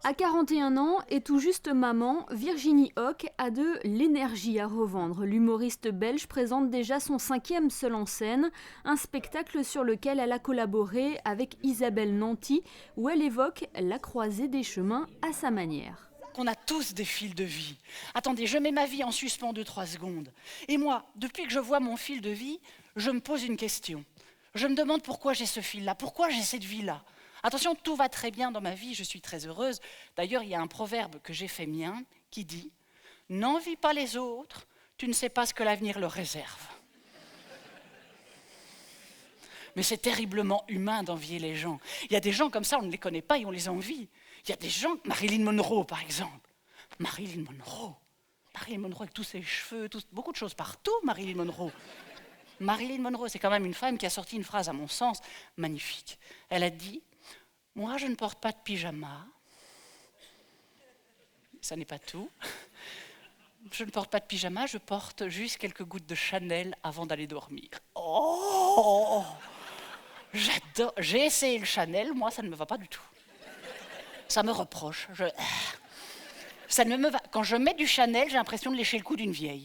À 41 ans et tout juste maman, Virginie Hoc a de l'énergie à revendre. L'humoriste belge présente déjà son 5e seul en scène, un spectacle sur lequel elle a collaboré avec Isabelle Nanty, où elle évoque la croisée des chemins à sa manière. On a tous des fils de vie. Attendez, je mets ma vie en suspens 2-3 secondes. Et moi, depuis que je vois mon fil de vie, je me pose une question. Je me demande pourquoi j'ai ce fil-là, pourquoi j'ai cette vie-là. Attention, tout va très bien dans ma vie, je suis très heureuse. D'ailleurs, il y a un proverbe que j'ai fait mien qui dit « N'envie pas les autres, tu ne sais pas ce que l'avenir leur réserve. » Mais c'est terriblement humain d'envier les gens. Il y a des gens comme ça, on ne les connaît pas et on les envie. Il y a des gens, Marilyn Monroe par exemple. Marilyn Monroe avec tous ses cheveux, beaucoup de choses partout, Marilyn Monroe. Marilyn Monroe, c'est quand même une femme qui a sorti une phrase, à mon sens, magnifique. Elle a dit « Moi, je ne porte pas de pyjama. » Ça n'est pas tout. Je ne porte pas de pyjama, je porte juste quelques gouttes de Chanel avant d'aller dormir. Oh! J'adore. J'ai essayé le Chanel, moi, ça ne me va pas du tout. Ça me reproche. Ça ne me va. Quand je mets du Chanel, j'ai l'impression de lécher le cou d'une vieille.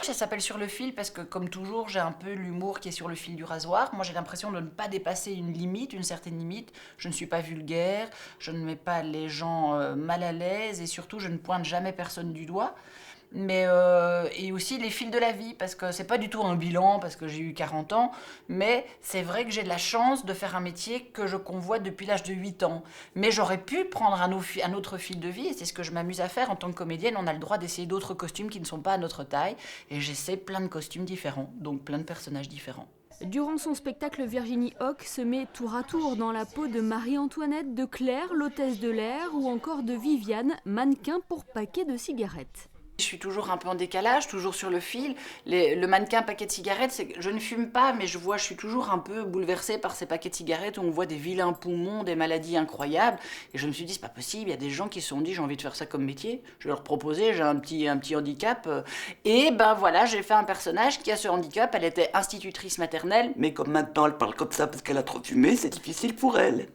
Ça s'appelle Sur le fil parce que, comme toujours, j'ai un peu l'humour qui est sur le fil du rasoir. Moi, j'ai l'impression de ne pas dépasser une certaine limite. Je ne suis pas vulgaire, je ne mets pas les gens mal à l'aise et surtout, je ne pointe jamais personne du doigt. Mais et aussi les fils de la vie, parce que c'est pas du tout un bilan, parce que j'ai eu 40 ans, mais c'est vrai que j'ai de la chance de faire un métier que je convoite depuis l'âge de 8 ans. Mais j'aurais pu prendre un autre fil de vie, et c'est ce que je m'amuse à faire en tant que comédienne. On a le droit d'essayer d'autres costumes qui ne sont pas à notre taille, et j'essaie plein de costumes différents, donc plein de personnages différents. Durant son spectacle, Virginie Hoc se met tour à tour dans la peau de Marie-Antoinette, de Claire, l'hôtesse de l'air, ou encore de Viviane, mannequin pour paquet de cigarettes. Je suis toujours un peu en décalage, toujours sur le fil. Le mannequin paquet de cigarettes, c'est que je ne fume pas, mais je suis toujours un peu bouleversée par ces paquets de cigarettes où on voit des vilains poumons, des maladies incroyables. Et je me suis dit, c'est pas possible, il y a des gens qui se sont dit, j'ai envie de faire ça comme métier. Je vais leur proposer, j'ai un petit handicap. Et ben voilà, j'ai fait un personnage qui a ce handicap. Elle était institutrice maternelle, mais comme maintenant elle parle comme ça parce qu'elle a trop fumé, c'est difficile pour elle.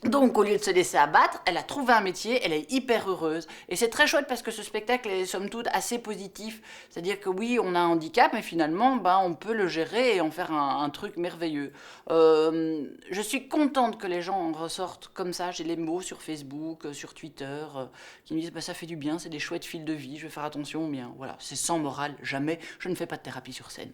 Donc, au lieu de se laisser abattre, elle a trouvé un métier, elle est hyper heureuse. Et c'est très chouette parce que ce spectacle est, somme toute, assez positif. C'est-à-dire que oui, on a un handicap, mais finalement, on peut le gérer et en faire un truc merveilleux. Je suis contente que les gens en ressortent comme ça. J'ai les mots sur Facebook, sur Twitter, qui me disent ça fait du bien, c'est des chouettes fils de vie, je vais faire attention au mien. Voilà, c'est sans morale, jamais. Je ne fais pas de thérapie sur scène.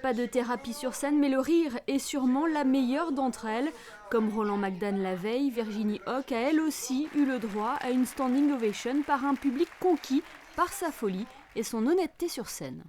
Pas de thérapie sur scène, mais le rire est sûrement la meilleure d'entre elles. Comme Roland McDan la veille, Virginie Hoc a elle aussi eu le droit à une standing ovation par un public conquis par sa folie et son honnêteté sur scène.